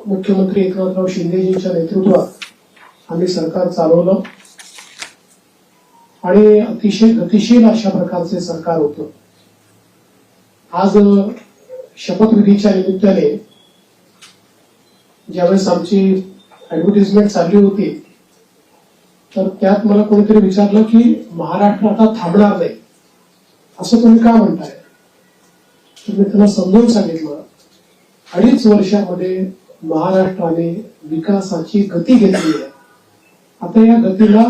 मुख्यमंत्री एकनाथराव शिंदेजींच्या नेतृत्वात आम्ही सरकार चालवलं आणि अतिशय गतिशील अशा प्रकारचे सरकार होतं. आज शपथविधीच्या निमित्ताने ज्यावेळेस आमची ऍडव्हर्टाइजमेंट चालली होती तर त्यात मला कोणीतरी विचारलं की महाराष्ट्र आता थांबणार नाही असं तुम्ही का म्हणताय. तर मी त्यांना समजावून सांगितलं 2.5 वर्षामध्ये महाराष्ट्राने विकासाची गती घेतली आहे. आता या गतीला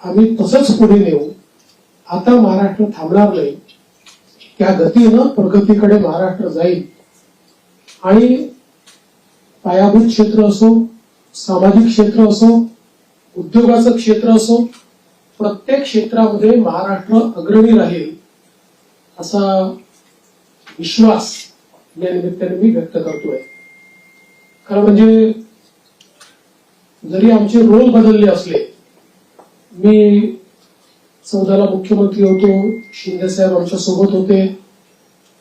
आम्ही तसंच पुढे नेऊ. आता महाराष्ट्र थांबणार नाही. त्या गतीनं प्रगतीकडे महाराष्ट्र जाईल आणि पायाभूत क्षेत्र असो, सामाजिक क्षेत्र असो, उद्योगाचं क्षेत्र असो, प्रत्येक क्षेत्रामध्ये महाराष्ट्र अग्रणी राहील असा विश्वास या निमित्ताने मी व्यक्त करतोय. खरं म्हणजे जरी आमचे रोल बदलले असले, मी 14ला मुख्यमंत्री होतो, शिंदे साहेब आमच्या सोबत होते,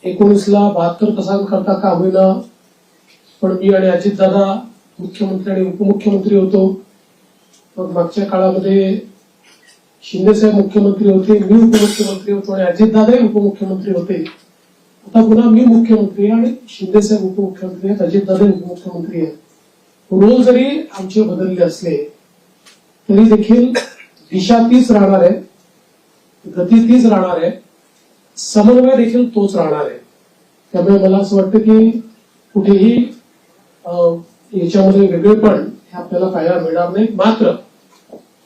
19ला 72 तासांकरता का होईना पण मी आणि अजितदादा मुख्यमंत्री आणि उपमुख्यमंत्री होतो. मग मागच्या काळामध्ये शिंदे साहेब मुख्यमंत्री होते, मी उपमुख्यमंत्री होतो आणि अजितदादाही उपमुख्यमंत्री होते. आता पुन्हा मी मुख्यमंत्री आणि शिंदे साहेब उपमुख्यमंत्री आहेत, अजितदादा उपमुख्यमंत्री आहेत. रोल जरी आमचे बदलले असले तरी देखील दिशा तीच राहणार आहे, गती तीच राहणार आहे, समन्वय देखील तोच राहणार आहे. त्यामुळे मला असं वाटतं की कुठेही याच्यामध्ये वेगळेपण हे आपल्याला पाहायला मिळणार नाही. मात्र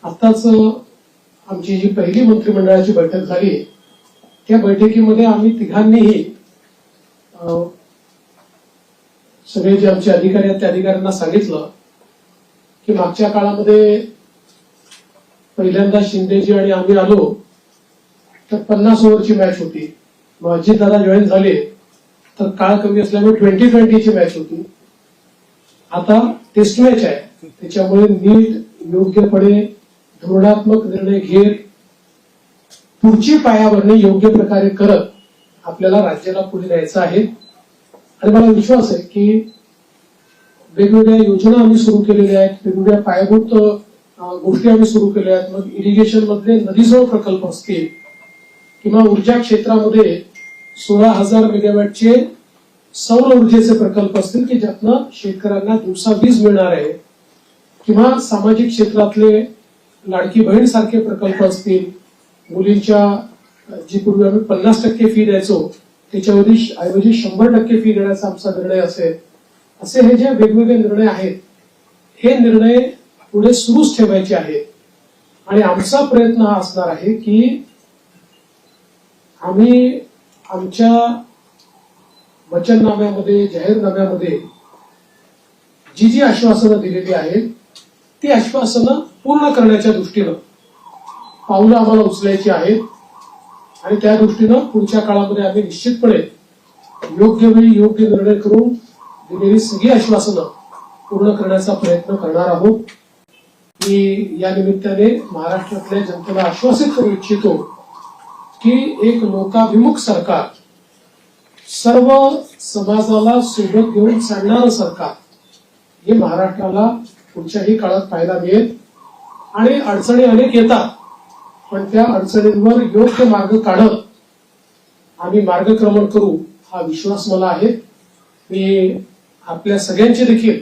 आताच आमची जी पहिली मंत्रिमंडळाची बैठक झाली त्या बैठकीमध्ये आम्ही तिघांनीही सगळे जे आमचे अधिकारी आहेत त्या अधिकाऱ्यांना सांगितलं की मागच्या काळामध्ये पहिल्यांदा शिंदेजी आणि आम्ही आलो तर 50 ओव्हरची मॅच होती. मग अजितदादा जॉईन झाले तर काळ कमी असल्यामुळे 20-20ची मॅच होती. आता टेस्ट मॅच आहे, त्याच्यामुळे नीट योग्यपणे धोरणात्मक निर्णय घेत पुढची पायाभरणी योग्य प्रकारे करत आपल्याला राज्याला पुढे न्यायचं आहे. आणि मला विश्वास आहे की वेगवेगळ्या योजना आम्ही सुरू केलेल्या आहेत, वेगवेगळ्या पायाभूत गोष्टी आम्ही सुरू केल्या आहेत. मग इरिगेशन मधले नदीजोड प्रकल्प असतील किंवा ऊर्जा क्षेत्रामध्ये 16,000 मेगावॅटचे सौर ऊर्जेचे प्रकल्प असतील की ज्यातनं शेतकऱ्यांना दिवसा वीज मिळणार आहे, किंवा सामाजिक क्षेत्रातले लाडकी बहीण सारखे प्रकल्प असतील, मुलींच्या जी पूर्वी आम्ही 50% फी द्यायचो त्याच्याऐवजी 100% फी देण्याचा आमचा निर्णय असेल. असे हे जे वेगवेगळे निर्णय आहेत हे निर्णय पुढे सुरूच ठेवायचे आहेत. आणि आमचा प्रयत्न हा असणार आहे की आम्ही आमच्या वचननाम्यामध्ये, जाहीरनाम्यामध्ये जी जी आश्वासनं दिलेली आहेत ती आश्वासनं पूर्ण करण्याच्या दृष्टीनं पावलं आम्हाला उचलायची आहेत. आणि त्या दृष्टीनं पुढच्या काळामध्ये आम्ही निश्चितपणे योग्य वेळी योग्य निर्णय करून दिलेली सगळी आश्वासनं पूर्ण करण्याचा प्रयत्न करणार आहोत. मी या निमित्ताने महाराष्ट्रातल्या जनतेला आश्वासित करू इच्छितो की एक लोकाभिमुख सरकार, सर्व समाजाला सोबत घेऊन चालणारं सरकार हे महाराष्ट्राला पुढच्याही काळात पाहायला मिळेल. आणि अडचणी अनेक येतात पण त्या अडचणींवर योग्य मार्ग काढत आम्ही मार्गक्रमण करू हा विश्वास मला आहे. मी आपल्या सगळ्यांची देखील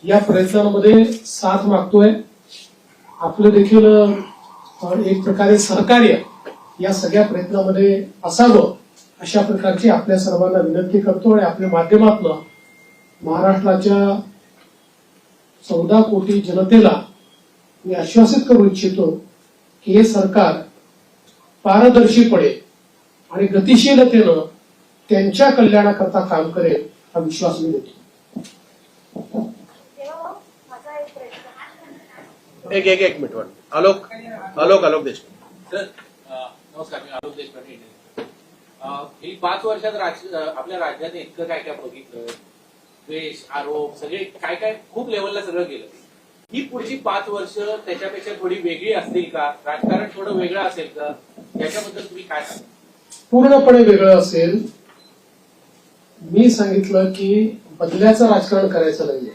या प्रयत्नांमध्ये साथ मागतोय. आपलं देखील एक प्रकारे सहकार्य या सगळ्या प्रयत्नांमध्ये असावं अशा प्रकारची आपल्या सर्वांना विनंती करतो. आणि आपल्या माध्यमातून महाराष्ट्राच्या 14 कोटी जनतेला मी आश्वासित करू इच्छितो की हे सरकार पारदर्शीपणे आणि गतिशीलतेनं त्यांच्या कल्याणाकरता काम करेल हा विश्वास मी देतो. एक मिनिट आलोक देशमुख. नमस्कार, मी आलोक देशपांडे. ही 5 वर्षात आपल्या राज्याने इतकं काय काय बघितलं, द्वेष, आरोप, सगळे काय काय खूप लेवलला सगळं गेलं. ही पुढची 5 वर्ष त्याच्यापेक्षा थोडी वेगळी असतील का? राजकारण थोडं वेगळं असेल का? याच्याबद्दल तुम्ही काय सांगा? पूर्णपणे वेगळं असेल. मी सांगितलं की बदल्याचं राजकारण करायचं नाहीये,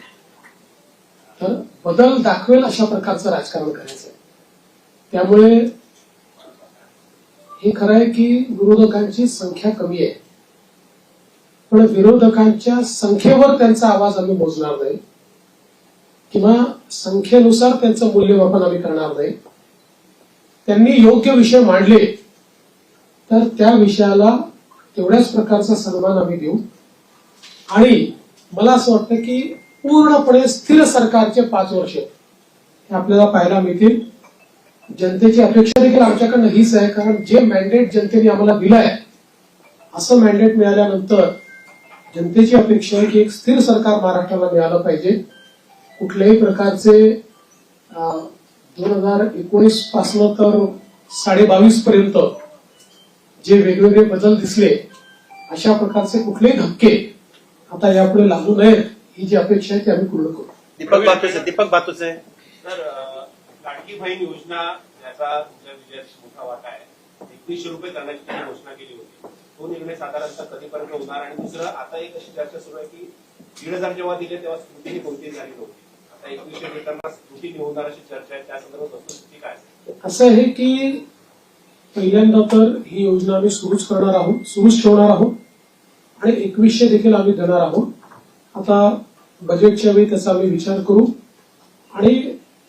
तर बदल दाखवेल अशा प्रकारचं राजकारण करायचं आहे. त्यामुळे हे खरं आहे की विरोधकांची संख्या कमी आहे, पण विरोधकांच्या संख्येवर त्यांचा आवाज आम्ही मोजणार नाही किंवा संख्येनुसार त्यांचं मूल्यमापन आम्ही करणार नाही. त्यांनी योग्य विषय मांडले तर त्या विषयाला तेवढ्याच प्रकारचा सन्मान आम्ही देऊ. आणि मला असं वाटतं की पूर्णपणे स्थिर सरकारचे 5 वर्ष हे आपल्याला पाहायला मिळतील. जनतेची अपेक्षा देखील आमच्याकडनं हीच आहे, कारण जे मॅन्डेट जनतेने आम्हाला दिलं आहे असं मॅन्डेट मिळाल्यानंतर जनतेची अपेक्षा आहे की एक स्थिर सरकार महाराष्ट्राला मिळालं पाहिजे. कुठल्याही प्रकारचे 2019 पासून तर 22.5 पर्यंत जे वेगवेगळे बदल दिसले अशा प्रकारचे कुठलेही धक्के आता यापुढे लागू नयेत ही जी अपेक्षा आहे ती आम्ही पूर्ण करू. दीपक बातूसे तर लाडकी बहीण योजना याचा तुमच्या विजयात मोठा वाटा आहे. 2100 रुपये करण्याची त्यांनी घोषणा केली होती. तो निर्णय साधारणतः कधीपर्यंत होणार? आणि दुसरं, आता एक अशी चर्चा सुरू आहे की 1,500 जेव्हा दिले तेव्हा स्मृतीही कोणतीही झाली नव्हती. आता 2100 देताना स्मृती निवडणार अशी चर्चा आहे. त्या संदर्भात वस्तुस्थिती काय आहे? असं आहे की पहिल्यांदा तर ही योजना आम्ही सुरूच ठेवणार आहोत आणि 2100 देखील आम्ही देणार आहोत. आता बजेटच्या वेळी त्याचा आम्ही विचार करू आणि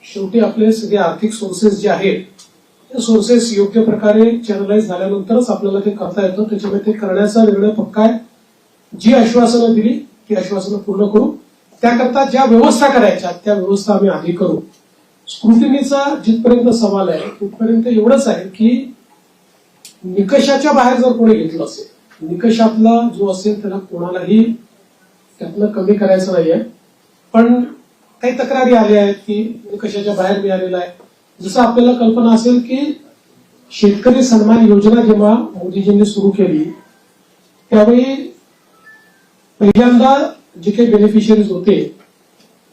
शेवटी आपले सगळे आर्थिक सोर्सेस जे आहेत ते सोर्सेस योग्य प्रकारे चॅनलाइज झाल्यानंतरच आपल्याला ते करता येतं. त्याच्यामुळे ते करण्याचा निर्णय पक्का आहे. जी आश्वासनं दिली ती आश्वासनं पूर्ण करू. त्याकरता ज्या व्यवस्था करायच्या त्या व्यवस्था आम्ही आधी करू. स्क्रुटिनीचा जिथपर्यंत सवाल आहे तिथपर्यंत एवढंच आहे की निकषाच्या बाहेर जर कोणी घेतलं असेल, निकषातला जो असेल त्याला कोणालाही त्यातनं कमी करायचं नाहीये. पण काही तक्रारी आल्या आहेत की निकषाच्या बाहेर मिळालेला आहे. जसं आपल्याला कल्पना असेल की शेतकरी सन्मान योजना जेव्हा मोदीजींनी सुरू केली त्यावेळी पहिल्यांदा जे काही बेनिफिशियरीज होते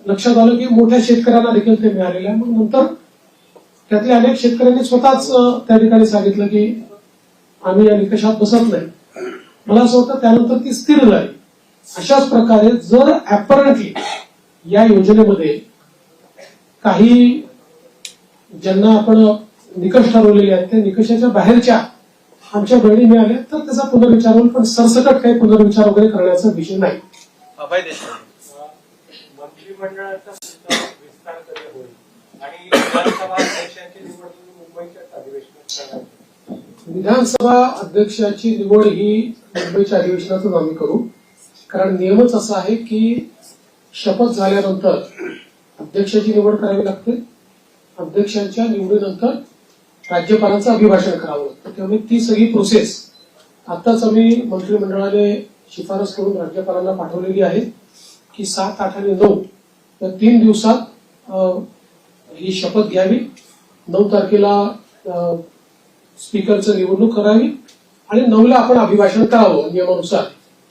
लक्षात आलं की मोठ्या शेतकऱ्यांना देखील ते मिळालेलं आहे. मग नंतर त्यातल्या अनेक शेतकऱ्यांनी स्वतःच त्या ठिकाणी सांगितलं की आम्ही या निकषात बसत नाही. मला असं वाटतं त्यानंतर ती स्थिर झाली. अशाच प्रकारे जर ऍपरंटली या योजनेमध्ये काही ज्यांना आपण निकष ठरवलेले आहेत त्या निकषाच्या बाहेरच्या आमच्या बहिणी मिळाल्या तर त्याचा पुनर्विचार होईल, पण सरसकट काही पुनर्विचार वगैरे करण्याचा विषय नाही. अभय देशमुख मंत्रिमंडळाचा विस्तार कधी होईल आणि विधानसभा अध्यक्षांची निवड मुंबईच्या अधिवेशनात करावी? विधानसभा अध्यक्षाची निवड ही मुंबईच्या अधिवेशनातून आम्ही करू. कारण नियमच असा आहे की शपथ झाल्यानंतर अध्यक्षाची निवड करावी लागते. अध्यक्षांच्या निवडीनंतर राज्यपालांचं अभिभाषण करावं लागतं. त्यामुळे ती सगळी प्रोसेस आताच आम्ही मंत्रिमंडळाने शिफारस करून राज्यपालांना पाठवलेली आहे की 7, 8 आणि 9 या 3 दिवसात ही शपथ घ्यावी. 9 तारखेला स्पीकरचं निवडणूक करावी आणि 9ला आपण अभिभाषण करावं नियमानुसार.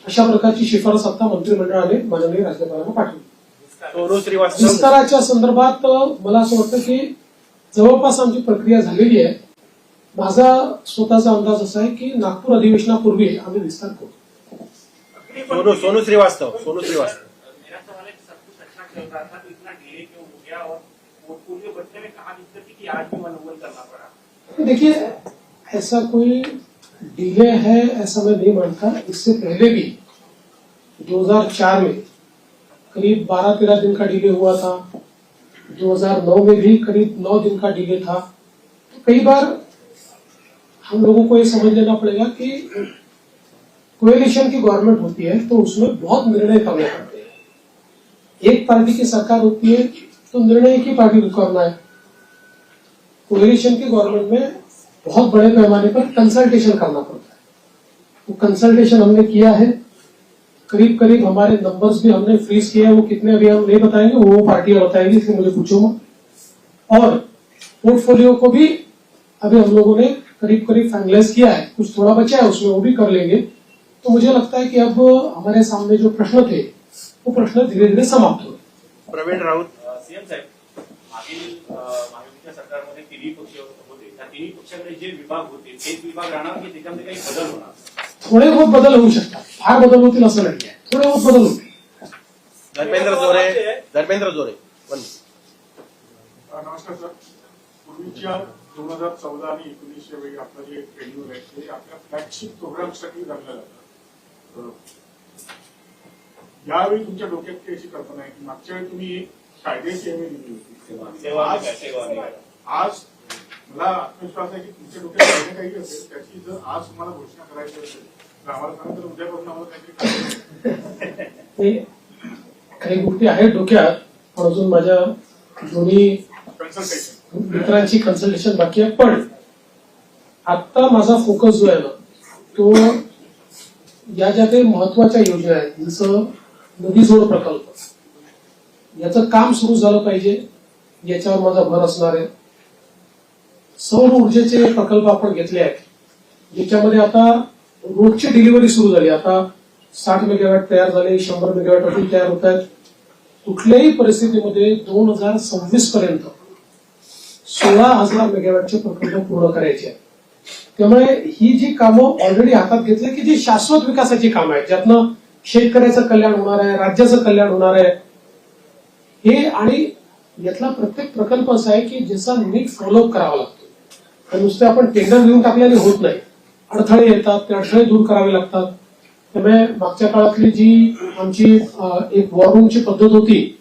अशा प्रकारची शिफारस आता मंत्रिमंडळाने माननीय राज्यपालांना पाठवली. सोनू श्रीवास्तव विस्ताराच्या संदर्भात मला असं वाटतं की जवळपास आमची प्रक्रिया झालेली आहे. माझा स्वतःचा अंदाज असा आहे की नागपूर अधिवेशनापूर्वी आम्ही विस्तार करू. सोनू श्रीवास्तव मेरा सवाल है कि सब कुछ अच्छा चल रहा था तो इतना डिले क्यों हो गया? और पोर्टफोलियो बनने में कहाँ दिक्कत थी कि आज भी मनोबल करना पड़ा? देखिए ऐसा कोई डिले है ऐसा मैं नहीं मानता. इससे पहले भी 2004 में करीब 12-13 दिन का डिले हुआ था. 2009 में भी करीब 9 दिन का डिले था. तो कई बार हम लोगों को ये समझ लेना पड़ेगा कि कोएलिशन की गवर्नमेंट होती है तो उसमें बहुत निर्णय करने पड़ते हैं. एक पार्टी की सरकार होती है तो निर्णय एक ही पार्टी को करना है. कोएलिशन की गवर्नमेंट में बहुत बड़े पैमाने पर कंसल्टेशन करना पड़ता है. तो कंसल्टेशन हमने किया है. करीब करीब हमारे नंबर्स भी हमने फ्रीज किए हैं. वो कितने अभी हम नहीं बताएंगे, वो पार्टियां बताएंगी, इसलिए मुझे पूछो मत. और पोर्टफोलियो को भी अभी हम लोगों ने करीब करीब फाइनलाइज किया है. कुछ थोड़ा बचा है उसमें वो भी कर लेंगे. तो मुझे लगता है कि अब हमारे सामने जो प्रश्न थे वो प्रश्न धीरे धीरे समाप्त हो. प्रवीण राऊत सीएम साहेब, मागील महायुतीच्या सरकारमध्ये 3 पक्ष होते. त्या 3 पक्षाकडे जे विभाग होते तेच विभाग राहणार की त्याच्यामध्ये काही बदल होणार? थोडे बहुत बदल होऊ शकतात. फार बदल होतील असं नाही. थोडे बहुत बदल होतील. धर्मेंद्र जोरे वन. नमस्कार सर. पूर्वीच्या 2014 आणि 19 वेळी आपलं जे ट्रेनिंग आहे ते आपल्या फ्लॅगशिप प्रोग्रामसाठी जमलं जातं. यावेळी तुमच्या डोक्यात काही अशी कल्पना आहे की मागच्या वेळी तुम्ही कायद्याची हमी दिली होती. आज मला आत्मविश्वास आहे की तुमच्या डोक्यात कायदे काही असेल त्याची जर आज तुम्हाला घोषणा करायची असेल तर आम्हाला सांगा, तर उद्यापासून आम्हाला काहीतरी काही गोष्टी आहेत डोक्यात, पण अजून माझ्या दोन्ही कन्सल्टेशन मित्रांची कन्सल्टेशन बाकी आहे. पण आता माझा फोकस जो आहे ना तो या ज्या काही महत्वाच्या योजना आहेत, जसं नदी जोड प्रकल्प याचं काम सुरू झालं पाहिजे याच्यावर माझा भर असणार आहे. सौर ऊर्जेचे प्रकल्प आपण घेतले आहेत, ज्याच्यामध्ये आता रोजची डिलिव्हरी सुरू झाली. आता 60 मेगावॅट तयार झाले, 100 मेगावॅट अजून तयार होत आहेत. कुठल्याही परिस्थितीमध्ये 2026 पर्यंत 16,000 मेगावॅटचे प्रकल्प पूर्ण करायचे आहेत. त्यामुळे ही जी कामं ऑलरेडी हातात घेतली की जी शाश्वत विकासाची कामं आहेत, ज्यातनं शेतकऱ्याचं कल्याण होणार आहे, राज्याचं कल्याण होणार आहे, हे आणि यातला प्रत्येक प्रकल्प असा आहे की ज्याचा नीट फॉलोअप करावा लागतो. आणि नुसते आपण टेंडर घेऊन टाकल्याने होत नाही. अडथळे येतात, ते अडथळे दूर करावे लागतात. त्यामुळे मागच्या काळातली जी आमची एक वॉर रूमची पद्धत होती,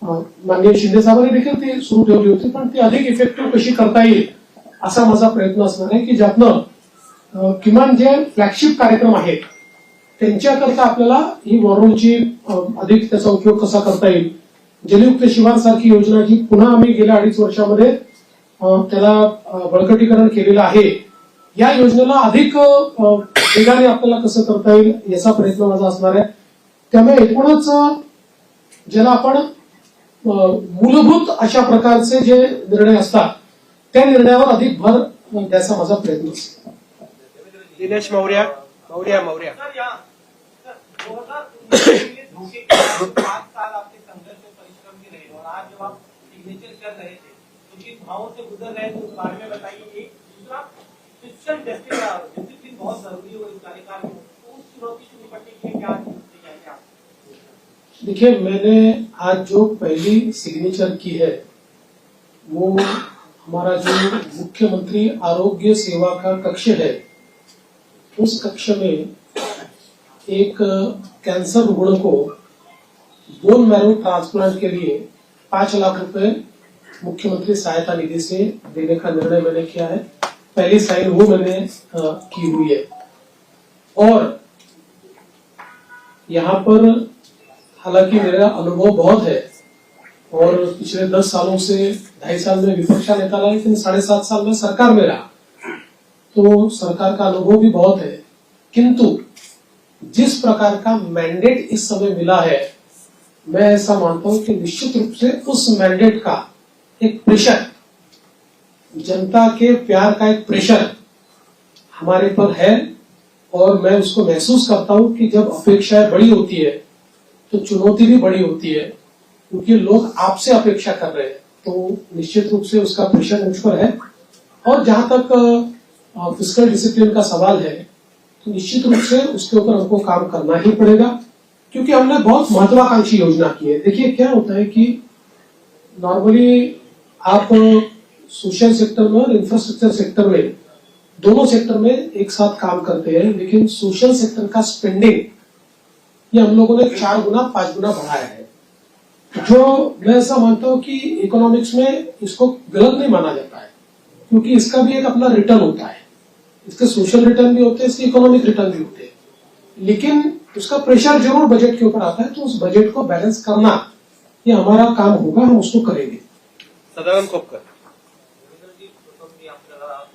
माननीय शिंदे साहेबांनी देखील ती सुरू ठेवली होती, पण ती अधिक इफेक्टिव्ह कशी करता येईल असा माझा प्रयत्न असणार आहे की ज्यातनं किमान जे फ्लॅगशिप कार्यक्रम आहेत त्यांच्याकरता आपल्याला ही वॉर रूमची अधिक त्याचा उपयोग कसा करता येईल. जलयुक्त शिवार सारखी योजना जी पुन्हा आम्ही गेल्या 2.5 वर्षामध्ये त्याला बळकटीकरण केलेलं आहे, या योजनेला अधिक वेगाने आपल्याला कसं करता येईल याचा प्रयत्न माझा असणार आहे. त्यामुळे एकूणच ज्याला आपण मूलभूत अशा प्रकारचे जे निर्णय असतात त्या निर्णयावर अधिक भर द्यायचा माझा प्रयत्न असतो. दिनेश मौर्या. सर, या सर, 2019 के लिए धोखे के 5 साल आपके संघर्ष और परिश्रम के रहे, और आज जब आप सिग्नेचर कर रहे थे तो जिन भावों से गुजर रहे थे उस बारे में बताइए. एक दूसरा फिजिकल डिसिप्लिन बहुत जरूरी है इस कार्यकाल में, तो उस चुनौती से निपटने के लिए क्या तैयारी है? देखिए, मैंने आज जो पहली सिग्नेचर की है वो हमारा जो मुख्यमंत्री आरोग्य सेवा का कक्ष है, उस कक्ष में एक कैंसर रुग्ण को बोन मैरो ट्रांसप्लांट के लिए 5 लाख रुपए मुख्यमंत्री सहायता निधि से देने का निर्णय मैंने किया है. पहली साइन वो मैंने की हुई है. और यहाँ पर हालांकि मेरा अनुभव बहुत है और पिछले 10 सालों से 2.5 साल में विपक्ष का नेता रहा, लेकिन 7.5 साल में सरकार में रहा, तो सरकार का अनुभव भी बहुत है. किंतु जिस प्रकार का मैंडेट इस समय मिला है, मैं ऐसा मानता हूं कि निश्चित रूप से उस मैंडेट का एक प्रेशर, जनता के प्यार का एक प्रेशर हमारे पर है. और मैं उसको महसूस करता हूं कि जब अपेक्षाएं बड़ी होती है तो चुनौती भी बड़ी होती है, क्योंकि लोग आपसे अपेक्षा कर रहे हैं. तो निश्चित रूप से उसका प्रेशर मुझ पर है. और जहां तक फिस्कल डिसिप्लिन का सवाल है, तो निश्चित रूप से उसके ऊपर हमको काम करना ही पड़ेगा, क्योंकि हमने बहुत महत्वाकांक्षी योजना की है. देखिए, क्या होता है कि नॉर्मली आप सोशल सेक्टर में और इंफ्रास्ट्रक्चर सेक्टर में, दोनों सेक्टर में एक साथ काम करते हैं, लेकिन सोशल सेक्टर का स्पेंडिंग ये हम लोगों ने 4 गुना 5 गुना बढ़ाया है. जो मैं ऐसा मानता हूं कि इकोनॉमिक्स में इसको गलत नहीं माना जाता है, क्योंकि इसका भी एक अपना रिटर्न होता है. इसके सोशल रिटर्न भी होते हैं, इसके इकोनॉमिक रिटर्न भी होते हैं, लेकिन उसका प्रेशर जरूर बजट के ऊपर आता है. तो उस बजट को बैलेंस करना ये हमारा काम होगा, हम उसको करेंगे. सदानंद खोपकर. रवींद्रजी, प्रथम मी आपल्याला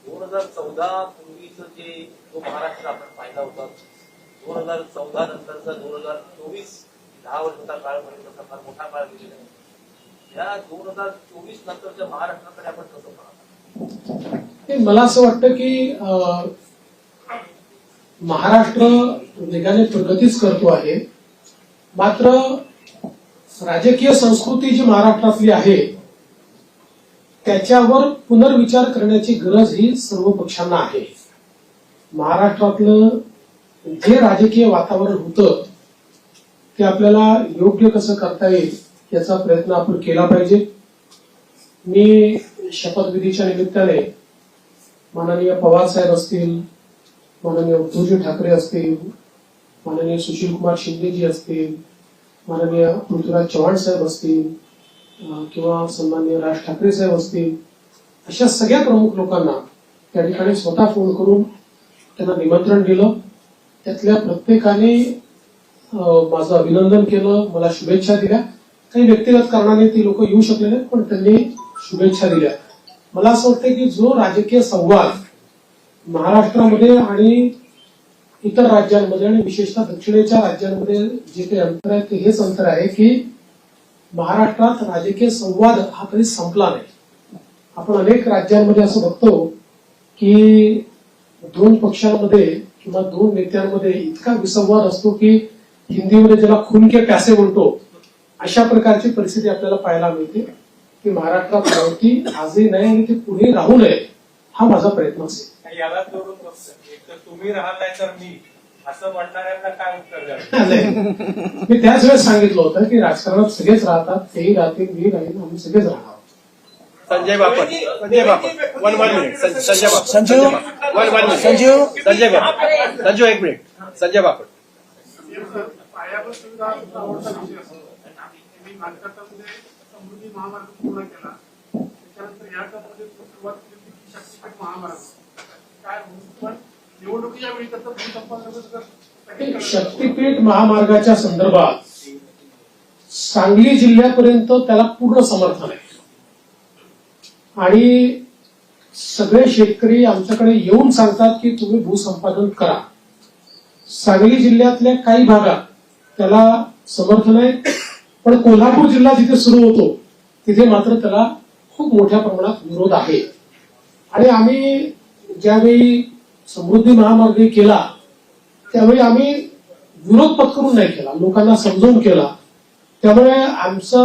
2014 पूर्वीचं जे जो महाराष्ट्र आपण पाहिला होता, 2014 नंतरचा 2024 10 वर्षाचा काळ म्हणजे तसा फार मोठा काळ गेलेला आहे. या 2024 नंतरच्या महाराष्ट्राकडे आपण कसं पाहता? मला असं वाटतं की महाराष्ट्र वेगाने प्रगतीच करतो आहे, मात्र राजकीय संस्कृती जी महाराष्ट्रातली आहे त्याच्यावर पुनर्विचार करण्याची गरज ही सर्व पक्षांना आहे. महाराष्ट्रातलं जे राजकीय वातावरण होतं ते आपल्याला योग्य कसं करता येईल याचा प्रयत्न आपण केला पाहिजे. मी शपथविधीच्या निमित्ताने माननीय पवार साहेब असतील, माननीय उद्धवजी ठाकरे असतील, माननीय सुशीलकुमार शिंदेजी असतील, माननीय पृथ्वीराज चव्हाण साहेब असतील किंवा सन्माननीय राज ठाकरे साहेब असतील, अशा सगळ्या प्रमुख लोकांना त्या ठिकाणी स्वतः फोन करून त्यांना निमंत्रण दिलं. त्यातल्या प्रत्येकाने माझं अभिनंदन केलं, मला शुभेच्छा दिल्या. काही व्यक्तिगत कारणाने ती लोक येऊ शकले नाहीत, पण त्यांनी शुभेच्छा दिल्या. मला असं वाटतं की जो राजकीय संवाद महाराष्ट्रामध्ये आणि इतर राज्यांमध्ये आणि विशेषतः दक्षिणेच्या राज्यांमध्ये जे काही अंतर आहे ते हेच अंतर आहे की महाराष्ट्रात राजकीय संवाद हा कधी संपला नाही. आपण अनेक राज्यांमध्ये असं बघतो की दोन पक्षांमध्ये किंवा दोन नेत्यांमध्ये इतका विसंवाद असतो की हिंदीमध्ये ज्याला खून के प्यासे बोलतो अशा प्रकारची परिस्थिती आपल्याला पाहायला मिळते. की महाराष्ट्रात नव्हती, आजही नाही आणि ते पुढे राहू नये हा माझा प्रयत्न असेल. याला जोडून बघतो एक तर तुम्ही राहाल नाही तर मी असं म्हणणाऱ्यांना काय उत्तर द्याल? मी त्याच वेळेस सांगितलं होतं की राजकारणात सगळेच राहतात, तेही राहतील, मी राहील, आम्ही सगळेच राहणार. Sanjay Bapat, Sanjay Bapat, one minute. Sanjay Bapat, Sanju one minute. Sanjay Bapat, Sanju एक मिनिट. संजय बापट. पायाभूत सुविधा आवडता विषय असतो. मी मानकातामध्ये समृद्धी महामार्ग पूर्ण केला, त्याच्यानंतर या टप्प्यामध्ये सुरुवात केली की शक्तीपीठ महामार्ग काय होईल, पण निवडणुकीच्या वेळी त्याचं भूसंपादन शक्तीपीठ महामार्गाच्या संदर्भात सांगली जिल्ह्यापर्यंत त्याला पूर्ण समर्थन आहे आणि सगळे शेतकरी आमच्याकडे येऊन सांगतात की तुम्ही भूसंपादन करा. सांगली जिल्ह्यातल्या काही भागात त्याला समर्थन आहे, पण कोल्हापूर जिल्हा जिथे सुरू होतो तिथे मात्र त्याला खूप मोठ्या प्रमाणात विरोध आहे. आणि आम्ही ज्यावेळी समृद्धी महामार्ग केला त्यावेळी आम्ही विरोध पत्करून नाही केला, लोकांना समजावून केला. त्यामुळे आमचा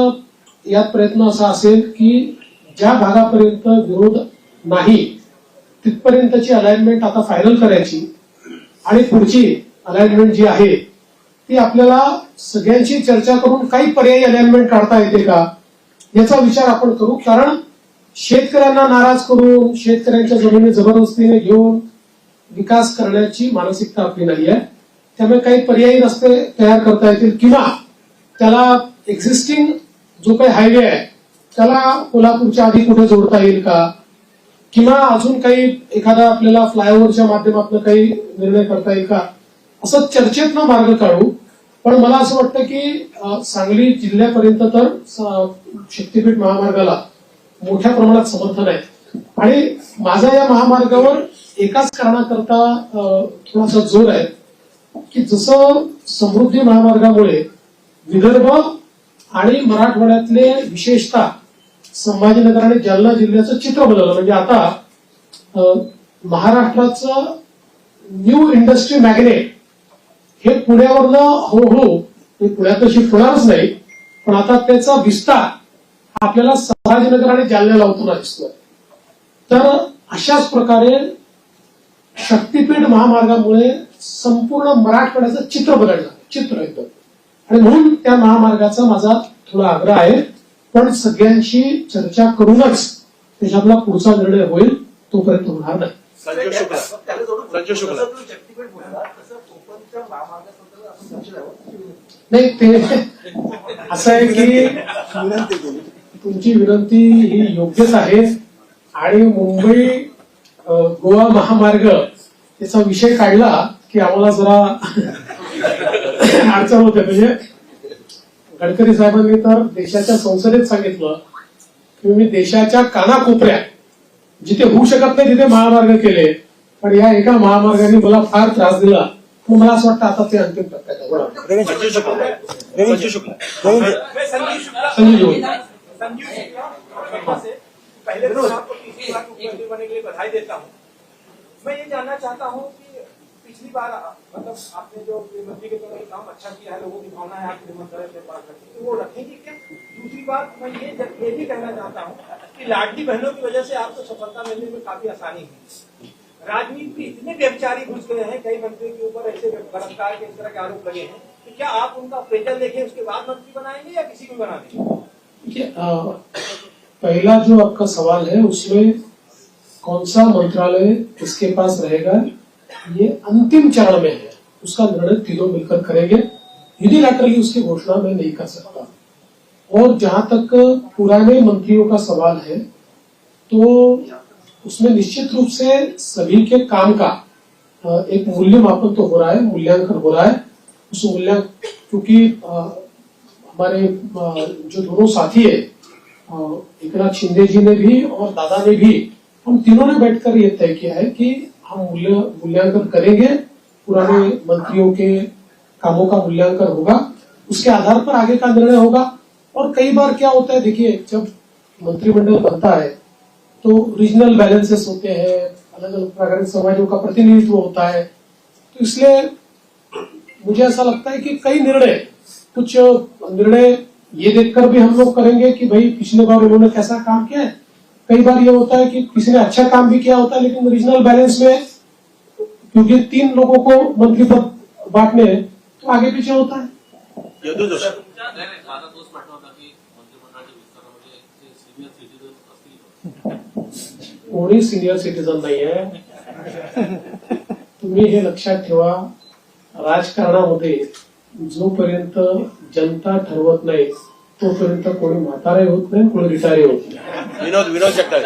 यात प्रयत्न असा असेल की ज्या भागापर्यंत विरोध नाही तिथपर्यंतची अलाइनमेंट आता फायनल करायची आणि पुढची अलाइनमेंट जी आहे ती आपल्याला सगळ्यांची चर्चा करून काही पर्यायी अलाइनमेंट काढता येते का याचा विचार आपण करू. कारण शेतकऱ्यांना नाराज करून शेतकऱ्यांच्या जमिनी जबरदस्तीने घेऊन विकास करण्याची मानसिकता आपली नाही आहे. त्यामुळे काही पर्यायी रस्ते तयार करता येतील किंवा त्याला एक्झिस्टिंग जो काही हायवे आहे त्याला कोल्हापूरच्या आधी कुठे जोडता येईल का किंवा अजून काही एखादा आपल्याला फ्लायओव्हरच्या माध्यमातून काही निर्णय करता येईल का असं चर्चेतनं मार्ग काढू. पण मला असं वाटतं की सांगली जिल्ह्यापर्यंत तर शक्तीपीठ महामार्गाला मोठ्या प्रमाणात समर्थन आहे आणि माझा या महामार्गावर एकाच कारणाकरता थोडासा जोर आहे की जसं समृद्धी महामार्गामुळे विदर्भ आणि मराठवाड्यातले विशेषतः संभाजीनगर आणि जालना जिल्ह्याचं चित्र बदललं. म्हणजे आता महाराष्ट्राचं न्यू इंडस्ट्री मॅग्नेट हे पुण्यावरनं हळूहळू पुण्यात शिफ्ट होणारच नाही, पण आता त्याचा विस्तार आपल्याला संभाजीनगर आणि जालन्याला होताना दिसतोय. तर अशाच प्रकारे शक्तीपीठ महामार्गामुळे संपूर्ण मराठवाड्याचं चित्र बदललं, चित्र एकदम. आणि म्हणून त्या महामार्गाचा माझा थोडा आग्रह आहे, पण सगळ्यांशी चर्चा करूनच त्याच्यातला पुढचा निर्णय होईल, तोपर्यंत होणार नाही. संजू शुक्ला, संजू शुक्ला. नाही ते असं आहे की तुमची विनंती ही योग्यच आहे आणि मुंबई गोवा महामार्ग याचा विषय काढला की आम्हाला जरा अडचण होते. म्हणजे गडकरी साहेबांनी तर देशाच्या संसदेत सांगितलं की मी देशाच्या कानाकोपऱ्यात जिथे होऊ शकत नाही तिथे महामार्ग केले, पण या एका महामार्गाने मला फार त्रास दिला. मग मला असं वाटतं आता ते अंतिम टप्प्यात आहे. संजू शुक्ला, संजू शुक्ला. संजू पहले तो आपको तीसरी बार मुख्यमंत्री बनने के लिए बधाई देता हूँ. मैं ये जानना चाहता हूँ कि पिछली बार मतलब आपने जो मंत्री के तौर पर काम अच्छा किया है, लोगों की भावना है आपके मंत्रालय के पास रखी, तो वो रखेंगे क्या? दूसरी बात मैं ये भी कहना चाहता हूँ कि लाडली बहनों की वजह से आपको सफलता मिलने में काफी आसानी हुई. राजनीति में इतने व्यभिचारी घुस गए हैं, कई मंत्रियों के ऊपर ऐसे बलात्कार के इस तरह के आरोप लगे हैं, तो क्या आप उनका अप्रेजल देखें उसके बाद मंत्री बनाएंगे या किसी को बना देंगे? देखिए, पहला जो आपका सवाल है उसमें कौन सा मंत्रालय किसके पास रहेगा, ये अंतिम चरण में है, उसका निर्णय तीनों मिलकर करेंगे। यूनिलैटरली उसकी घोषणा मैं नहीं कर सकता। और जहां तक पुराने मंत्रियों का सवाल है, तो उसमें निश्चित रूप से सभी के काम का एक मूल्यमापन तो हो रहा है, मूल्यांकन हो रहा है। उस मूल्यांकन, क्योंकि हमारे जो दोनों साथी है, एकनाथ शिंदे जी ने भी और दादा ने भी, हम तीनों ने बैठकर ये तय किया है कि हम मूल्यांकन करेंगे, पुराने मंत्रियों के कामों का मूल्यांकन होगा, उसके आधार पर आगे का निर्णय होगा। और कई बार क्या होता है, देखिए, जब मंत्रिमंडल बनता है तो रीजनल बैलेंसेस होते हैं, अलग अलग प्रकार के समाजों का प्रतिनिधित्व होता है, तो इसलिए मुझे ऐसा लगता है कि कुछ निर्णय ये देखकर भी हम लोग करेंगे कि भाई पिछले बार उन्होंने कैसा काम किया है। कई बार ये होता है कि किसी ने अच्छा काम भी किया होता है, लेकिन रीजनल बैलेंस में क्योंकि 3 लोगों को मंत्री पद बांटने हैं, तो आगे पीछे होता है। माझा तोच प्रश्न होता की मंत्रिमंडळाच्या विस्तारामध्ये सिनियर सिटीजन असतील कोणी सिनियर सिटीजन नाहीये। तुम्ही हे लक्षात ठेवा, राजकारणामध्ये जोपर्यंत जनता ठरवत नाही तोपर्यंत कोणी म्हातारे होत नाही, कोणी रिटायर होत नाही। विनोद जगताप।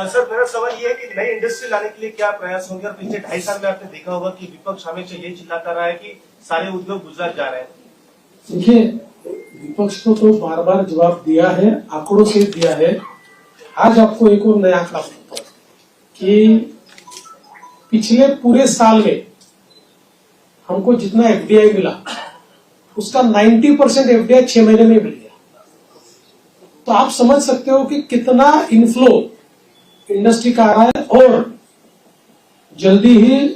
सर, मेरा सवाल ये है कि नई इंडस्ट्री लाने के लिए क्या प्रयास होंगे? और पिछले 2.5 साल में आपने देखा होगा कि विपक्ष हमेशा ये चिल्लाता रहा है कि सारे उद्योग गुजरात जा रहे हैं। देखिए, विपक्ष को तो बार बार जवाब दिया है, आंकड़ों से दिया है। आज आपको एक और नया आंकड़ा बताता हूं कि पिछले पूरे साल में हमको जितना एफडीआई मिला उसका 90% एफडीआई 6 महीने में मिल गया। तो आप समझ सकते हो कि कितना इनफ्लो इंडस्ट्री का आ रहा है। और जल्दी ही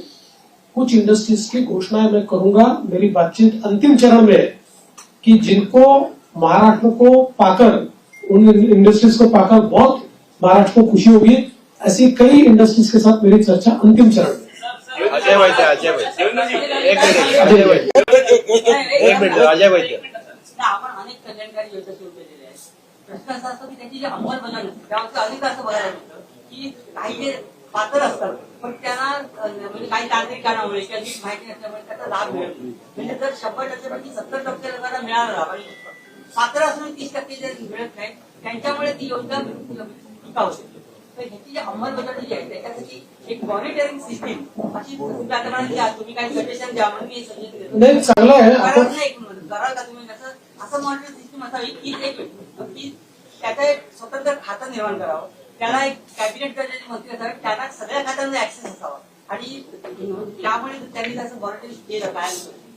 कुछ इंडस्ट्रीज की घोषणा मैं करूंगा। मेरी बातचीत अंतिम चरण में है कि जिनको महाराष्ट्र को पाकर, उन इंडस्ट्रीज को पाकर बहुत महाराष्ट्र को खुशी होगी, ऐसी कई इंडस्ट्रीज के साथ मेरी चर्चा अंतिम चरण में। अजय वैद्य आपण अनेक कल्याणकारी योजना सुरू केलेल्या आहेत। प्रश्न असा असतो की त्याची जी अंमलबजावणी त्यावरती अधिक असं बघायला मिळतं की काही जे पात्र असतात पण त्यांना म्हणजे काही तांत्रिक कारणामुळे किंवा नीट माहिती नसल्यामुळे त्याचा लाभ मिळत नाही। म्हणजे जर 100% पैकी 70% लोकांना मिळाला लाभ आणि पात्र असून 30% जर मिळत नाही, त्यांच्यामुळे ती योजना टीका होते। तर ह्याची जी अंमलबजावणी जी आहे त्याच्यासाठी एक मॉनिटरिंग सिस्टीम अशी आता म्हणाल तुम्ही काही सजेशन द्या म्हणून मी सजेशन नाही, चांगलं आहे। आपण कराल का तुम्ही असं मॉनिटरिंग सिस्टीम असावी की त्याचं एक स्वतंत्र खातं निर्माण करावं, त्याला एक कॅबिनेट दर्जाचे मंत्री असावे, त्यांना सगळ्या खात्यांचा ऍक्सेस असावा आणि त्यामुळे त्यांनी त्याचं मॉनिटरिंग केलं काय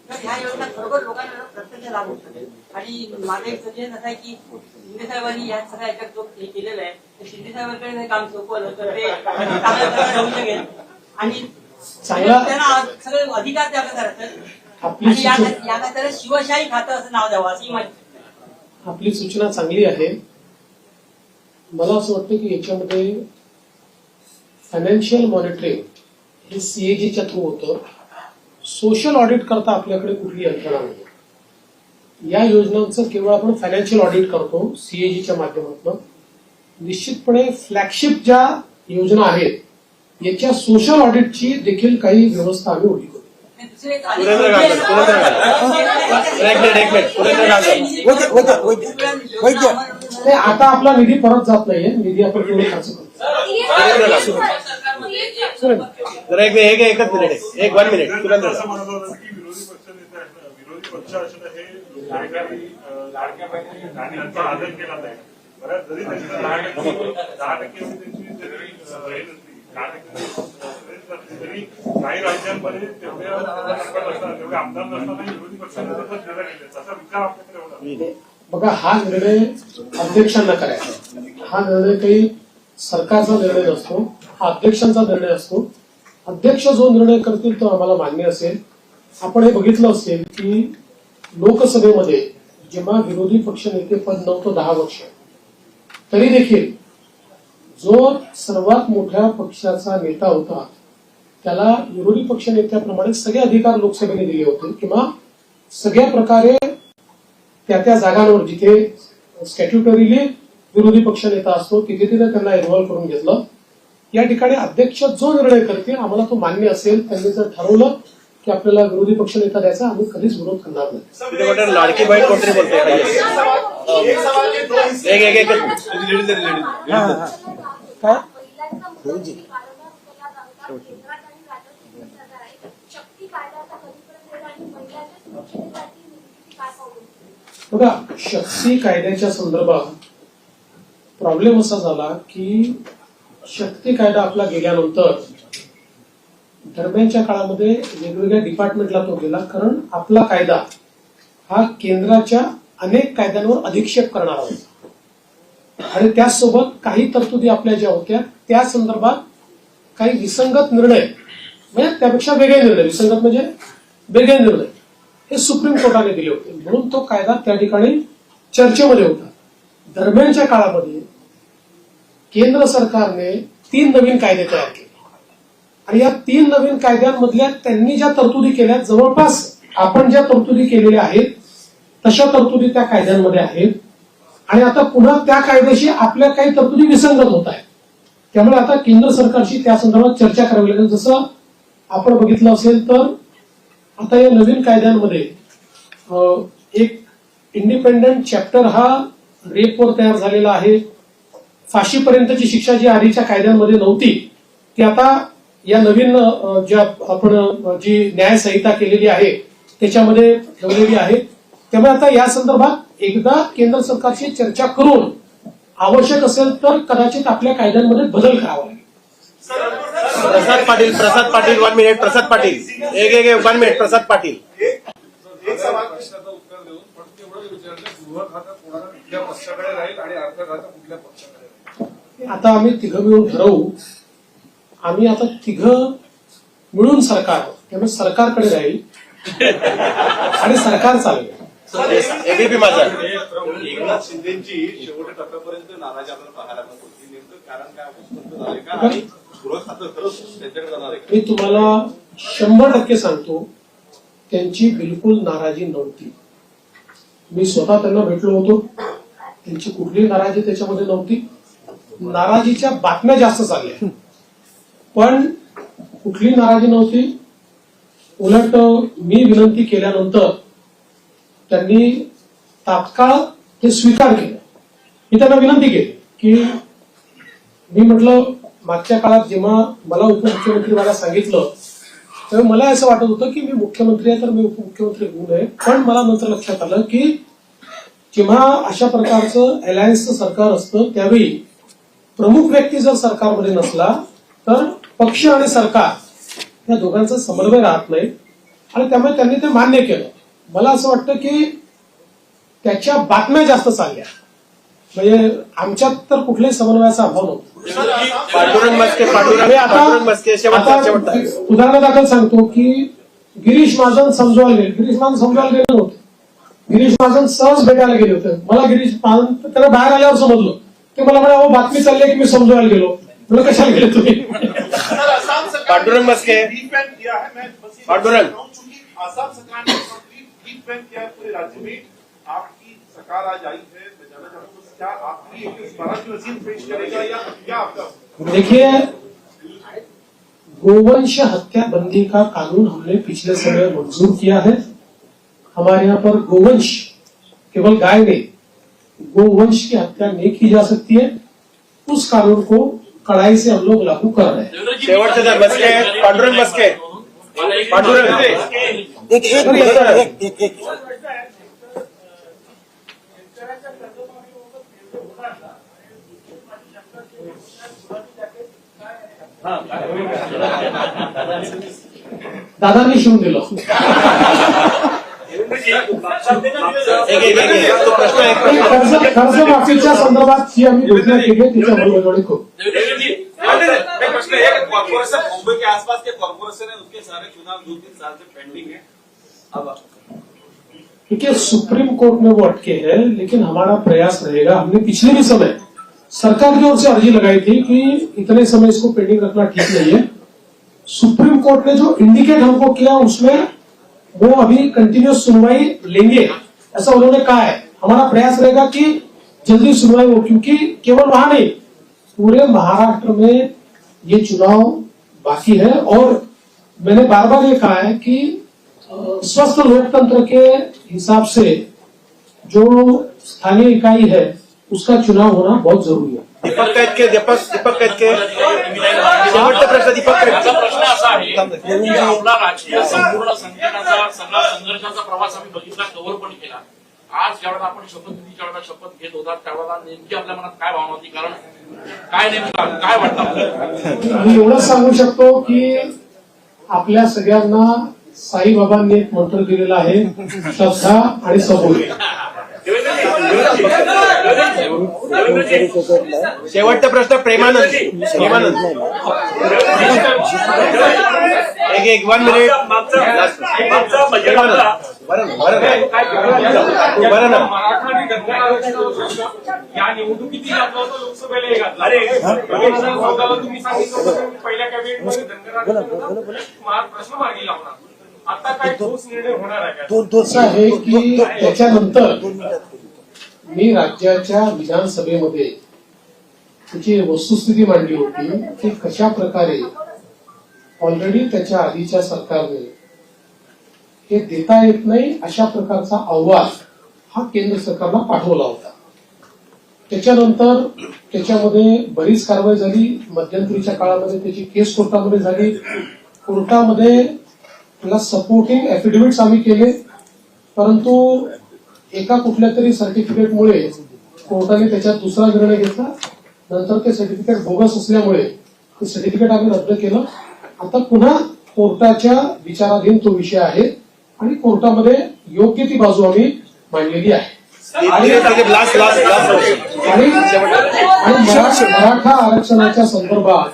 तर ह्या योजना खरोखर लोकांना प्रत्यक्ष लाभ होऊ शकेल। आणि माझं एक सजेशन असं आहे की शिंदे साहेबांनी या सगळ्या याच्यात जो हे केलेलं आहे ते शिंदे साहेबांकडे हे काम सोपवलं तर ते चांगल्या प्रकारे होऊ शकेल आणि त्यांना सगळे अधिकार द्यावे करायचं आणि या खात्याला शिवशाही खातं असं नाव द्यावं अशी माझी। आपली सूचना चांगली आहे। मला असं वाटतं की याच्यामध्ये फायनान्शियल मॉनिटरिंग हे सीएजीच्या थ्रू होतं। सोशल ऑडिट करता आपल्याकडे कुठली यंत्रणा नाही। या योजनांचं केवळ आपण फायनान्शियल ऑडिट करतो सीएजीच्या माध्यमातून। निश्चितपणे फ्लॅगशिप ज्या योजना आहेत याच्या सोशल ऑडिटची देखील काही व्यवस्था आम्ही उभी करू। आता आपला निधी परत जात नाहीये, निधी आपण तेवढे खर्च करतो। एकच मिनिट, 1 मिनिट तुरंत असं म्हणत होतं की विरोधी पक्ष नेते असणं, विरोधी पक्ष असणं हे लाडक्या बहिणींचा आदर केला जाईल। बरं, जरी त्यांची 10% त्यांची जरी 10% तरी काही राज्यांमध्ये तेवढे आमदार नसताना विरोधी पक्षाने तसंच निर्णय घेतले, तसा विचार आपल्याकडे होता। बघा, हा निर्णय अध्यक्षांना करायचा, हा निर्णय काही सरकारचा निर्णय नसतो, हा अध्यक्षांचा निर्णय असतो। अध्यक्ष जो निर्णय करतील तो आम्हाला मान्य असेल। आपण हे बघितलं असेल की लोकसभेमध्ये जेव्हा विरोधी पक्ष नेते पद नव्हतं 10 वर्ष, तरी देखील जो सर्वात मोठ्या पक्षाचा नेता होता त्याला विरोधी पक्ष नेत्याप्रमाणे सगळे अधिकार लोकसभेने दिले होते किंवा सगळ्या प्रकारे त्या त्या जागांवर जिथे स्टॅट्युटरीली विरोधी पक्ष नेता असतो तिथे तिथे त्यांना इन्व्हॉल्व्ह करून घेतलं. या ठिकाणी अध्यक्ष जो निर्णय करतील आम्हाला तो मान्य असेल, त्यांनी जर ठरवलं की आपल्याला विरोधी पक्ष नेता द्यायचा, आम्ही कधीच विरोध करणार नाही. लाडकी बहीण कोणतरी बोलते बघा, शक्ती कायद्याच्या संदर्भात प्रॉब्लेम असा झाला की शक्ती कायदा आपला गेल्यानंतर दरम्यानच्या काळामध्ये वेगवेगळ्या डिपार्टमेंटला तो गेला, कारण आपला कायदा हा केंद्राच्या अनेक कायद्यांवर अधिक्षेप करणारा होता आणि त्याचसोबत काही तरतुदी आपल्या ज्या होत्या त्या संदर्भात काही विसंगत निर्णय, म्हणजे त्यापेक्षा वेगळे निर्णय, विसंगत म्हणजे वेगळे निर्णय हे सुप्रीम कोर्टाने दिले होते. म्हणून तो कायदा त्या ठिकाणी चर्चेमध्ये होता. दरम्यानच्या काळामध्ये केंद्र सरकारने 3 नवीन कायदे तयार केले आणि या 3 नवीन कायद्यांमधल्या त्यांनी ज्या तरतुदी केल्या जवळपास आपण ज्या तरतुदी केलेल्या आहेत तशा तरतुदी त्या कायद्यांमध्ये आहेत आणि आता पुन्हा त्या कायद्याशी आपल्या काही तरतुदी विसंगत होत आहेत. त्यामुळे आता केंद्र सरकारशी त्या संदर्भात चर्चा करावी लागेल. जसं आपण बघितलं असेल तर आता या नवीन कायद्यांमध्ये एक इंडिपेंडंट चॅप्टर हा रेपवर तयार झालेला आहे. फाशीपर्यंतची शिक्षा जी आधीच्या कायद्यांमध्ये नव्हती ती आता या नवीन ज्या आपण जी न्याय संहिता केलेली आहे त्याच्यामध्ये ठेवलेली आहे. त्यामुळे आता या संदर्भात एकदा केंद्र सरकारशी चर्चा करून आवश्यक असेल तर कदाचित आपल्या कायद्यांमध्ये बदल करावा लागेल. प्रसाद पाटील 1 मिनिट. प्रसाद पाटील एक 1 मिनिट. प्रसाद पाटील एक सवाल प्रश्नाचं उत्तर देऊन पण तेवढं विचारलं, गृह खातं कोणाला कुठल्या पक्षाकडे राहील आणि अर्थ खातं कुठल्या पक्षाकडे राहील? आता आम्ही तिघं मिळून ठरवू. आम्ही आता तिघं मिळून सरकार, त्यामुळे सरकारकडे राहील आणि सरकार चालेल. एबीपी माझा एकनाथ शिंदेची शेवटच्या टप्प्यापर्यंत नाराजी आपल्याला पाहायला मिळत होती. नेमकं कारण काय स्पष्ट झालंय का आणि गृह खातं खरंच त्यांच्याकडे जाणार आहे? मी तुम्हाला 100% सांगतो, त्यांची बिलकुल नाराजी नव्हती. मी स्वतः त्यांना भेटलो होतो, त्यांची कुठलीही नाराजी त्याच्यामध्ये नव्हती. नाराजीच्या बातम्या जास्त चालल्या पण कुठली नाराजी नव्हती. उलट मी विनंती केल्यानंतर त्यांनी तात्काळ ते स्वीकार केलं. मी त्यांना विनंती केली की मी म्हटलं मागच्या काळात जेव्हा मला उपमुख्यमंत्री व्हायला सांगितलं तेव्हा मला असं वाटत होतं की मी मुख्यमंत्री आहे तर मी उपमुख्यमंत्री होऊ नये. पण मला नंतर लक्षात आलं की जेव्हा अशा प्रकारचं अलायन्सचं सरकार असतं त्यावेळी प्रमुख व्यक्ती जर सरकारमध्ये नसला तर पक्ष आणि सरकार या दोघांचा समन्वय राहत नाही आणि त्यामुळे त्यांनी ते मान्य केलं. मला असं वाटतं की त्याच्या बातम्या जास्त चालल्या, म्हणजे आमच्यात तर कुठल्याही समन्वयाचा अभाव नव्हता. उदाहरणादाखल सांगतो की गिरीश महाजन समजवायला गेले नव्हते. गिरीश महाजन सहज भेटायला गेले होते. मला गिरीश महाजन त्याला बाहेर आल्यावर समजलं की मला म्हणे अहो बातमी चालली आहे की मी समजवायला गेलो. मला कशाला गेले तुम्ही? पांडुरंग मस्के. पांडुरंग आसाम सरकार ने बैंक किया है पूरे राज्य में. आपकी सरकार आज आई है, मैं जानना चाहूंगा क्या आपकी एक स्मारक रसीद पेश करेगा या क्या आपका? देखिए, गोवंश हत्या बंदी का कानून हमने पिछले समय मंजूर किया है. हमारे यहाँ पर गोवंश केवल गाय नहीं, गोवंश की हत्या नहीं की जा सकती है. उस कानून को कड़ाई से हम लोग लागू कर रहे हैं. शेवटचं मस्के. पांडुरंग मस्के. पांडुरंग एक दादांनी शिवून दिलं. कर्जमाफीच्या संदर्भात जी आम्ही घोषणा केली त्याच्या बरोबर खूप मुंबई के आसपास के कॉर्पोरेशन है, उसके सारे चुनाव 2-3 साल से पेंडिंग है. अब देखिए, सुप्रीम कोर्ट में वो अटके हैं, लेकिन हमारा प्रयास रहेगा. हमने पिछले भी समय सरकार की ओर से अर्जी लगाई थी कि इतने समय इसको पेंडिंग रखना ठीक नहीं है. सुप्रीम कोर्ट ने जो इंडिकेट हमको किया उसमें वो अभी कंटिन्यूस सुनवाई लेंगे, ऐसा उन्होंने कहा है। हमारा प्रयास रहेगा कि जल्दी सुनवाई हो, क्योंकि केवल वहां नहीं, पूरे महाराष्ट्र में ये चुनाव बाकी है। और मैंने बार बार ये कहा है कि स्वस्थ लोकतंत्र के हिसाब से जो स्थानीय इकाई है उसका चुनाव होना बहुत जरूरी है। दीपक कैतके शेवटचा प्रश्न दीपक माझा कैतके. प्रश्न असा आहे की आपला राजकीय संपूर्ण संकटाचा सगळा संघर्षाचा प्रवास आम्ही बघितला, कव्हर पण केला. आज ज्यावेळेला आपण शपथविधीच्या वेळेला शपथ घेत होता त्यावेळेला नेमकी आपल्या मनात काय भावना होती, कारण काय नेमकं काय वाटतं? मी एवढंच सांगू शकतो की आपल्या सगळ्यांना साईबाबांनी एक मंत्र दिलेला आहे, श्रद्धा आणि सबुरी. शेवटचा प्रश्न प्रेमानंद. एक 1 मिनिट. बरं ना. या निवडणुकीतही घातला होता, लोकसभेलाही घातला. 2014 तुम्ही सांगितलं होतं की पहिल्या कॅबिनेटमध्ये धनगरांना प्रश्न मार्गी लावणार. आता काय ठोस निर्णय होणार आहे का? असं आहे की त्याच्यानंतर मी राज्याच्या विधानसभेमध्ये त्याची वस्तुस्थिती मांडली होती की कशा प्रकारे ऑलरेडी त्याच्या आधीच्या सरकारने हे देता येत नाही अशा प्रकारचा अहवाल हा केंद्र सरकारला पाठवला होता. त्याच्यानंतर त्याच्यामध्ये बरीच कारवाई झाली. मध्यंतरीच्या काळामध्ये त्याची केस कोर्टामध्ये झाली. कोर्टामध्ये त्याला सपोर्टिंग ऍफिडेव्हिट्स आम्ही केले, परंतु एका कुठल्या तरी सर्टिफिकेटमुळे कोर्टाने त्याच्यात दुसरा निर्णय घेतला. नंतर ते सर्टिफिकेट बोगस असल्यामुळे ते सर्टिफिकेट आम्ही रद्द केलं. आता पुन्हा कोर्टाच्या विचाराधीन तो विषय आहे आणि कोर्टामध्ये योग्य ती बाजू आम्ही मांडलेली आहे. आणि मराठा आरक्षणाच्या संदर्भात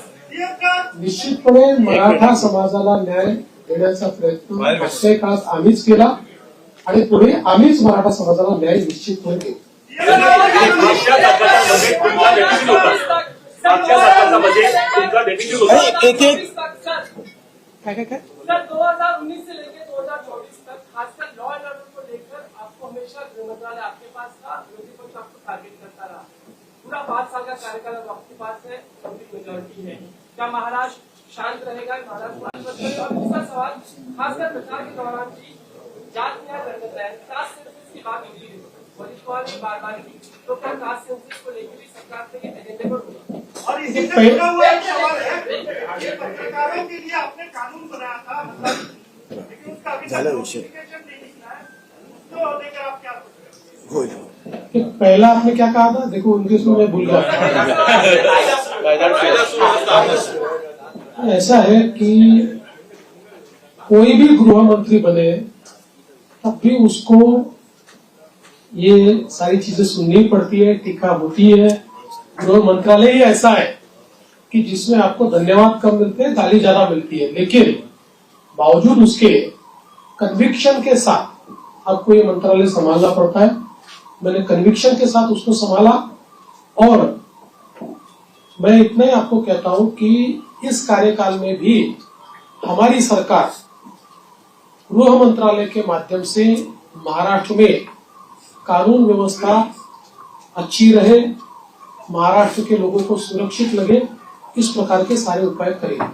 निश्चितपणे मराठा समाजाला न्याय देण्याचा प्रयत्न मागच्या काळात आम्हीच केला आणि पुढे आम्हीच मराठा समाजाला न्याय निश्चितपणे देऊ. सर 2019 से लेकर 2024 तक खासकर लॉ एंड ऑर्डर को लेकर आपको हमेशा गृह मंत्रालय आपके पास था, विरोधी पक्ष आपको टारगेट करता रहा. पूरा 5 साल का कार्यकाल अब आपके पास है, मेजोरिटी है. क्या महाराष्ट्र शांत रहेगा? महाराष्ट्र. और दूसरा सवाल, खासकर प्रचार के दौरान भी जात न्याय दंडक है, कास्ट सेंसस की बात होती है, वरिष्ठ ने बार बार की, तो क्या कास्ट सेंसस को लेकर भी सरकार के एजेंडे पर होगा? और इसी से जुड़ा हुआ एक सवाल है, ये पत्रकारों के लिए आपने कानून बनाया था, मतलब लेकिन उसका अभी तक नोटिफिकेशन नहीं निकला है, उसको लेकर आप क्या सोच रहे हैं? पहला आपने क्या कहा था? देखो इंग्लिश में मैं भूल गया. ऐसा है कि कोई भी गृह मंत्री बने तब भी उसको ये सारी चीजें सुननी पड़ती है, टीका होती है. गृह मंत्रालय ही ऐसा है कि जिसमें आपको धन्यवाद कम मिलते हैं, गाली ज्यादा मिलती है, लेकिन बावजूद उसके कन्विक्शन के साथ आपको ये मंत्रालय संभालना पड़ता है. मैंने कन्विक्शन के साथ उसको संभाला और मैं इतना ही आपको कहता हूं कि इस कार्यकाल में भी हमारी सरकार गृह मंत्रालय के माध्यम से महाराष्ट्र में कानून व्यवस्था अच्छी रहे, महाराष्ट्र के लोगों को सुरक्षित लगे, इस प्रकार के सारे उपाय करेंगे.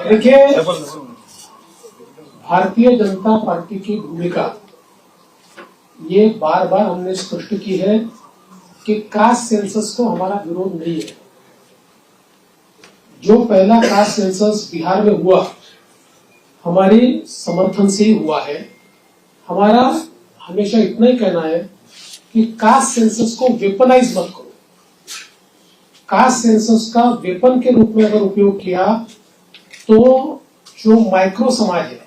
देखिए, भारतीय जनता पार्टी की भूमिका ये बार बार हमने स्पष्ट की है कि कास्ट सेंसस को हमारा विरोध नहीं है. जो पहला कास्ट सेंसस बिहार में हुआ हमारे समर्थन से ही हुआ है. हमारा हमेशा इतना ही कहना है कि कास्ट सेंसस को वेपनाइज मत करो. कास्ट सेंसस का वेपन के रूप में अगर उपयोग किया तो जो माइक्रो समाज है,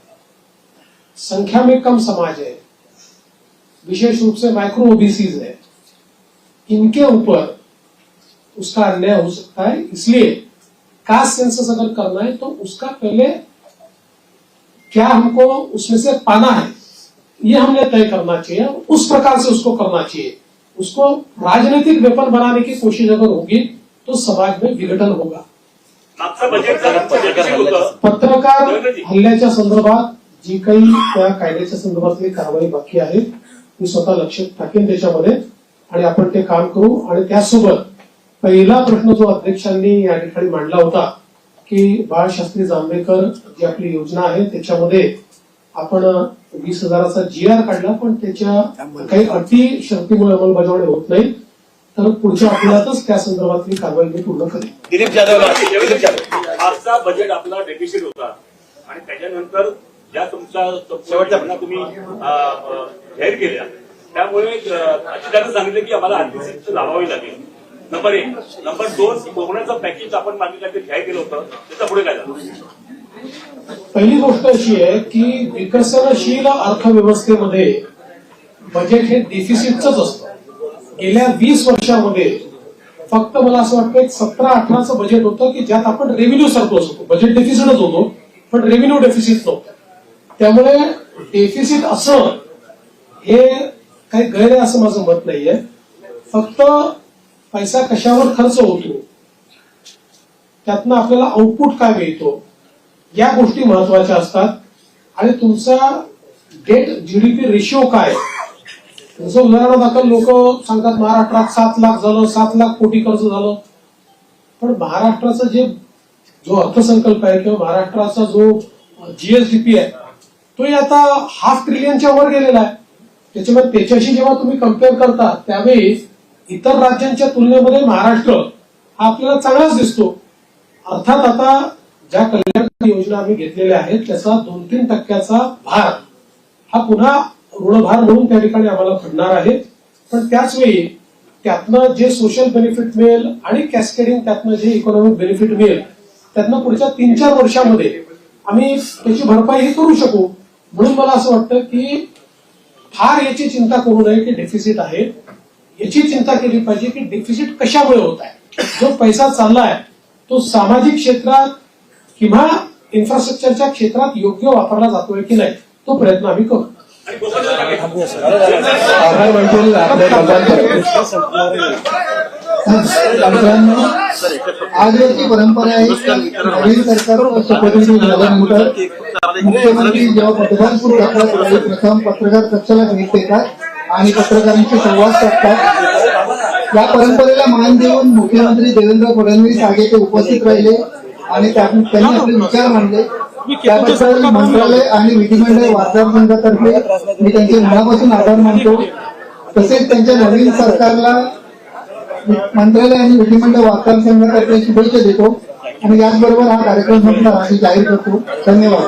संख्या में कम समाज है, विशेष रूप से माइक्रो ओबीसीज है, इनके ऊपर उसका अन्याय हो सकता है. इसलिए कास्ट सेंसस अगर करना है तो उसका पहले क्या हमको उसमें से पाना है ये हमने तय करना चाहिए, उस प्रकार से उसको करना चाहिए. उसको राजनीतिक वेपन बनाने की कोशिश अगर होगी तो समाज में विघटन होगा. मागचं बजेट पत्रकार हल्ल्याच्या संदर्भात जी काही त्या कायद्याच्या संदर्भातली कारवाई बाकी आहे मी स्वतः लक्ष टाकेन त्याच्यामध्ये आणि आपण ते काम करू. आणि त्यासोबत पहिला प्रश्न जो अध्यक्षांनी या ठिकाणी मांडला होता की बाळशास्त्री जांभेकर जी आपली योजना आहे त्याच्यामध्ये आपण 20,000चा GR काढला पण त्याच्या काही अटी शर्तीमुळे अंमलबजावणी होत नाही तर पुढच्या आठवड्यातच त्या संदर्भातली कारवाई मी पूर्ण करेन. दिलीप जाधव. आजचा बजेट आपला डेफिसिट होता आणि त्याच्यानंतर ज्या तुमच्या शेवटच्या तुम्ही जाहीर केल्या त्यामुळे अधिकाऱ्यांनी सांगितलं की आम्हाला आर्थिक स्थिती लावावी लागेल. नंबर 1. नंबर 2, कोरोनाचं पॅकेज आपण मागे काहीतरी जाहीर केलं होतं त्याचा पुढे काय झालं? पहिली गोष्ट अशी आहे की विकसनशील अर्थव्यवस्थेमध्ये बजेट हे डेफिसिटच असतं. गेल्या 20 वर्षामध्ये फक्त मला असं वाटतं 17-18चं बजेट होतं की ज्यात आपण रेव्हेन्यू सरप्लस होतो. बजेट डेफिसिटच होतो पण रेव्हेन्यू डेफिसिट नव्हतं. त्यामुळे डेफिसिट असं हे काही गैर आहे असं माझं मत नाहीये. फक्त पैसा कशावर खर्च होतो त्यातनं आपल्याला आउटपुट काय मिळतो या गोष्टी महत्वाच्या असतात. आणि तुमचा डेट GDP रेशिओ काय. जसं उदाहरणादाखल लोक सांगतात महाराष्ट्रात 7 लाख झालं 7 लाख कोटी कर्ज झालं पण महाराष्ट्राचा जो अर्थसंकल्प आहे किंवा महाराष्ट्राचा जो GSDP आहे तो आता ½ ट्रिलियनच्या वर गेलेला आहे. त्याच्यामुळे त्याच्याशी जेव्हा तुम्ही कम्पेअर करता त्यावेळी इतर राज्यांच्या तुलनेमध्ये महाराष्ट्र हा आपल्याला चांगलाच दिसतो. अर्थात आता ज्या कल्याणकारी योजना आम्ही घेतलेल्या आहेत त्याचा 2-3% भार हा पुन्हा ऋणभार म्हणून त्या ठिकाणी आम्हाला पडणार आहे. पण त्याच वेळी त्यातनं जे सोशल बेनिफिट मिळेल आणि कॅस्केडिंग त्यातनं जे इकॉनॉमिक बेनिफिट मिळेल त्यातनं पुढच्या 3-4 वर्षामध्ये आम्ही त्याची भरपाई करू शकू. म्हणून मला असं वाटतं की फार याची चिंता करू नये की डेफिसिट आहे. याची चिंता केली पाहिजे की डेफिसिट कशामुळे होत आहे. जो पैसा चाललाय तो सामाजिक क्षेत्रात किंवा इन्फ्रास्ट्रक्चरच्या क्षेत्रात योग्य वापरला जातोय की नाही तो प्रयत्न आम्ही करू. आजची परंपरा आहे की नवीन सरकार शपथविधी झाल्यानंतर मुख्यमंत्री जेव्हा पदभार सुरू करतात त्यावेळी प्रथम पत्रकार कक्षाला भेट देतात आणि पत्रकारांशी संवाद साधतात. या परंपरेला मान देऊन मुख्यमंत्री देवेंद्र फडणवीस आगे ते उपस्थित राहिले आणि त्यांनी आपले विचार मांडले. त्याबद्दल मंत्रालय आणि विधिमंडळ वार्ताहर संघातर्फे मी त्यांचे मनापासून आभार मानतो. तसेच त्यांच्या नवीन सरकारला मंत्रालय आणि विधिमंडळ वार्ताहर संघातर्फे शुभेच्छा देतो आणि याचबरोबर हा कार्यक्रम संपला असे जाहीर करतो. धन्यवाद.